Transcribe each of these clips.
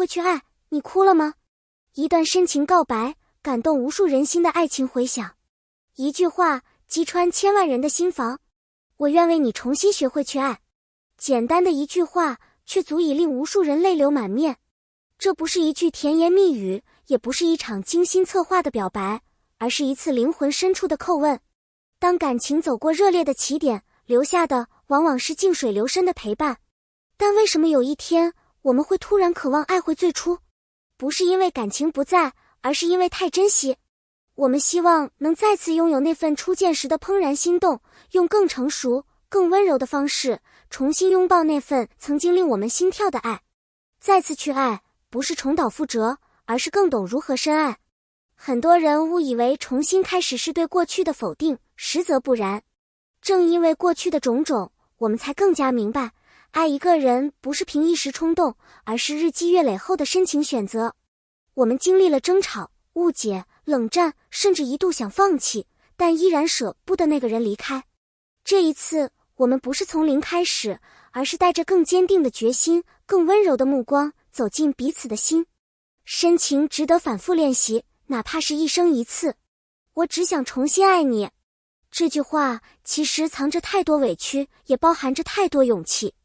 会去爱，你哭了吗？一段深情告白，感动无数人心的爱情回响。一句话，击穿千万人的心房。我愿为你重新学会去爱。简单的一句话，却足以令无数人泪流满面。这不是一句甜言蜜语，也不是一场精心策划的表白，而是一次灵魂深处的叩问。当感情走过热烈的起点，留下的往往是静水流深的陪伴。但为什么有一天，我们会突然渴望爱回最初？不是因为感情不在，而是因为太珍惜。我们希望能再次拥有那份初见时的怦然心动，用更成熟、更温柔的方式，重新拥抱那份曾经令我们心跳的爱。再次去爱，不是重蹈覆辙，而是更懂如何深爱。很多人误以为重新开始是对过去的否定，实则不然。正因为过去的种种，我们才更加明白，爱一个人不是凭一时冲动，而是日积月累后的深情选择。我们经历了争吵、误解、冷战，甚至一度想放弃，但依然舍不得那个人离开。这一次，我们不是从零开始，而是带着更坚定的决心、更温柔的目光，走进彼此的心。深情值得反复练习，哪怕是一生一次。我只想重新爱你。这句话其实藏着太多委屈，也包含着太多勇气。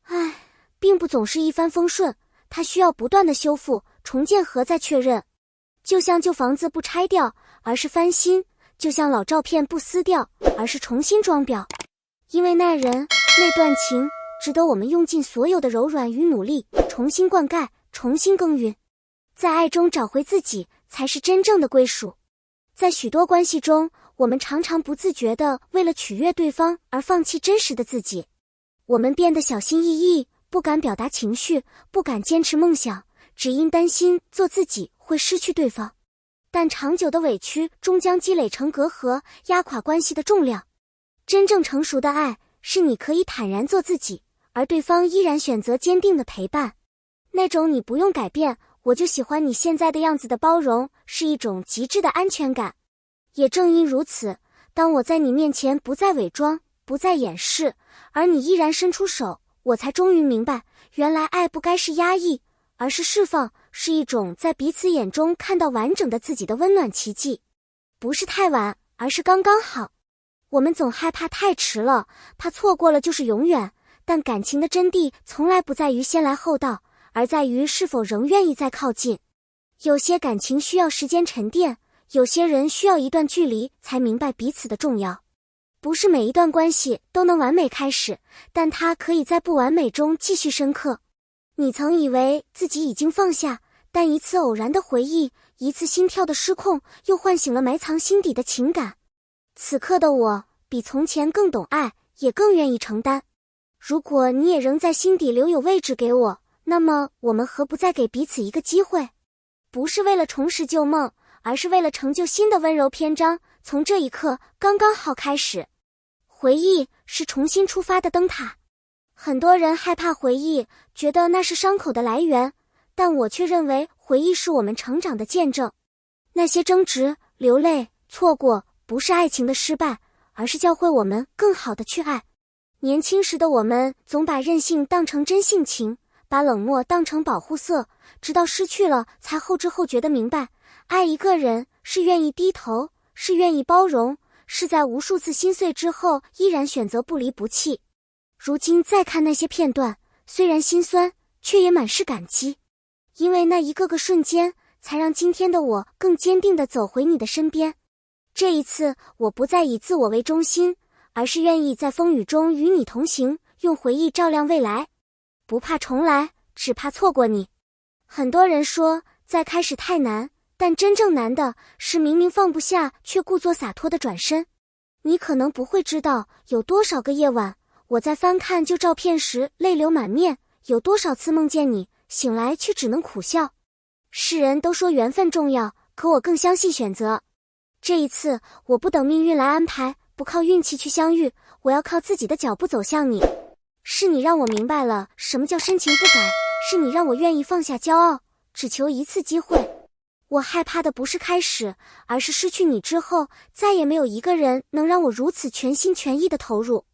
爱并不总是一帆风顺，它需要不断的修复、重建和再确认。就像旧房子不拆掉，而是翻新；就像老照片不撕掉，而是重新装裱。因为那人、那段情，值得我们用尽所有的柔软与努力，重新灌溉，重新耕耘。在爱中找回自己，才是真正的归属。在许多关系中，我们常常不自觉地为了取悦对方而放弃真实的自己。我们变得小心翼翼，不敢表达情绪，不敢坚持梦想，只因担心做自己会失去对方。但长久的委屈终将积累成隔阂，压垮关系的重量。真正成熟的爱，是你可以坦然做自己，而对方依然选择坚定的陪伴。那种你不用改变，我就喜欢你现在的样子的包容，是一种极致的安全感。也正因如此，当我在你面前不再伪装，不再掩饰，而你依然伸出手，我才终于明白，原来爱不该是压抑，而是释放，是一种在彼此眼中看到完整的自己的温暖奇迹。不是太晚，而是刚刚好。我们总害怕太迟了，怕错过了就是永远，但感情的真谛从来不在于先来后到，而在于是否仍愿意再靠近。有些感情需要时间沉淀，有些人需要一段距离才明白彼此的重要。不是每一段关系都能完美开始，但它可以在不完美中继续深刻。你曾以为自己已经放下，但一次偶然的回忆，一次心跳的失控，又唤醒了埋藏心底的情感。此刻的我，比从前更懂爱，也更愿意承担。如果你也仍在心底留有位置给我，那么我们何不再给彼此一个机会？不是为了重拾旧梦，而是为了成就新的温柔篇章，从这一刻刚刚好开始。回忆是重新出发的灯塔。很多人害怕回忆，觉得那是伤口的来源，但我却认为回忆是我们成长的见证。那些争执、流泪、错过，不是爱情的失败，而是教会我们更好的去爱。年轻时的我们总把任性当成真性情，把冷漠当成保护色，直到失去了才后知后觉地明白，爱一个人是愿意低头，是愿意包容，是在无数次心碎之后依然选择不离不弃。如今再看那些片段，虽然心酸，却也满是感激。因为那一个个瞬间，才让今天的我更坚定地走回你的身边。这一次，我不再以自我为中心，而是愿意在风雨中与你同行，用回忆照亮未来。不怕重来，只怕错过你。很多人说，再开始太难，但真正难的是明明放不下，却故作洒脱的转身。你可能不会知道，有多少个夜晚，我在翻看旧照片时泪流满面，有多少次梦见你，醒来却只能苦笑。世人都说缘分重要，可我更相信选择。这一次，我不等命运来安排，不靠运气去相遇，我要靠自己的脚步走向你。是你让我明白了什么叫深情不改，是你让我愿意放下骄傲，只求一次机会。我害怕的不是开始，而是失去你之后，再也没有一个人能让我如此全心全意的投入。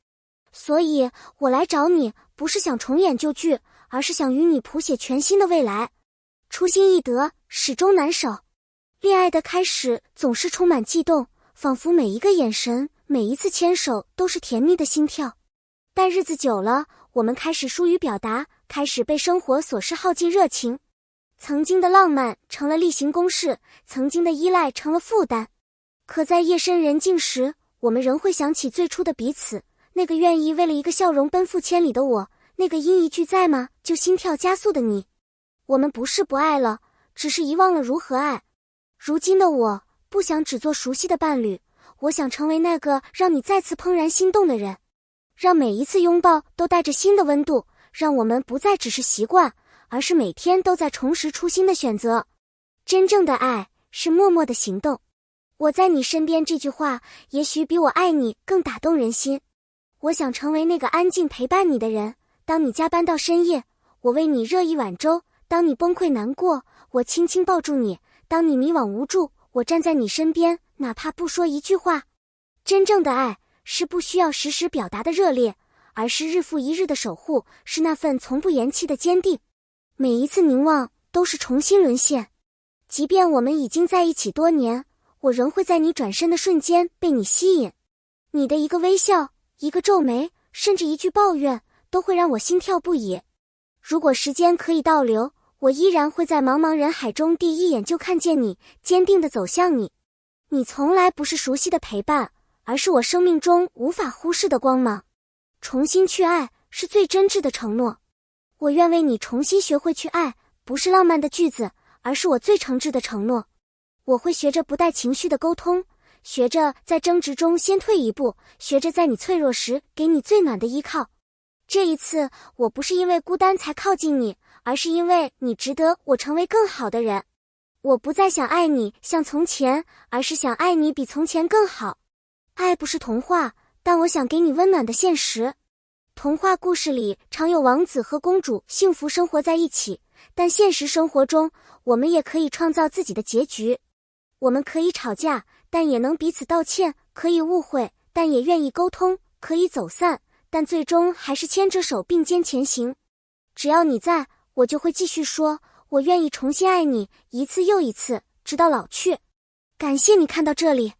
所以，我来找你，不是想重演旧剧，而是想与你谱写全新的未来。初心易得，始终难守。恋爱的开始总是充满悸动，仿佛每一个眼神，每一次牵手都是甜蜜的心跳。但日子久了，我们开始疏于表达，开始被生活琐事耗尽热情。曾经的浪漫成了例行公事，曾经的依赖成了负担。可在夜深人静时，我们仍会想起最初的彼此，那个愿意为了一个笑容奔赴千里的我，那个因一句在吗就心跳加速的你。我们不是不爱了，只是遗忘了如何爱。如今的我，不想只做熟悉的伴侣，我想成为那个让你再次怦然心动的人，让每一次拥抱都带着新的温度，让我们不再只是习惯，而是每天都在重拾初心的选择。真正的爱是默默的行动。我在你身边这句话，也许比我爱你更打动人心。我想成为那个安静陪伴你的人，当你加班到深夜，我为你热一碗粥；当你崩溃难过，我轻轻抱住你；当你迷惘无助，我站在你身边，哪怕不说一句话。真正的爱是不需要时时表达的热烈，而是日复一日的守护，是那份从不言弃的坚定。每一次凝望都是重新沦陷，即便我们已经在一起多年，我仍会在你转身的瞬间被你吸引。你的一个微笑，一个皱眉，甚至一句抱怨，都会让我心跳不已。如果时间可以倒流，我依然会在茫茫人海中第一眼就看见你，坚定地走向你。你从来不是熟悉的陪伴，而是我生命中无法忽视的光芒。重新去爱是最真挚的承诺。我愿为你重新学会去爱，不是浪漫的句子，而是我最诚挚的承诺。我会学着不带情绪的沟通，学着在争执中先退一步，学着在你脆弱时给你最暖的依靠。这一次，我不是因为孤单才靠近你，而是因为你值得我成为更好的人。我不再想爱你像从前，而是想爱你比从前更好。爱不是童话，但我想给你温暖的现实。童话故事里常有王子和公主幸福生活在一起，但现实生活中，我们也可以创造自己的结局。我们可以吵架，但也能彼此道歉；可以误会，但也愿意沟通；可以走散，但最终还是牵着手并肩前行。只要你在，我就会继续说，我愿意重新爱你，一次又一次，直到老去。感谢你看到这里。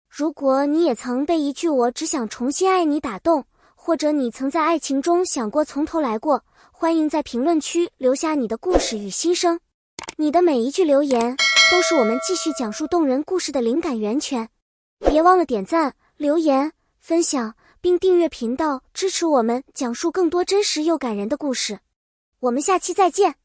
如果你也曾被一句我只想重新爱你打动，或者你曾在爱情中想过从头来过，欢迎在评论区留下你的故事与心声。你的每一句留言都是我们继续讲述动人故事的灵感源泉。别忘了点赞、留言、分享，并订阅频道，支持我们讲述更多真实又感人的故事。我们下期再见。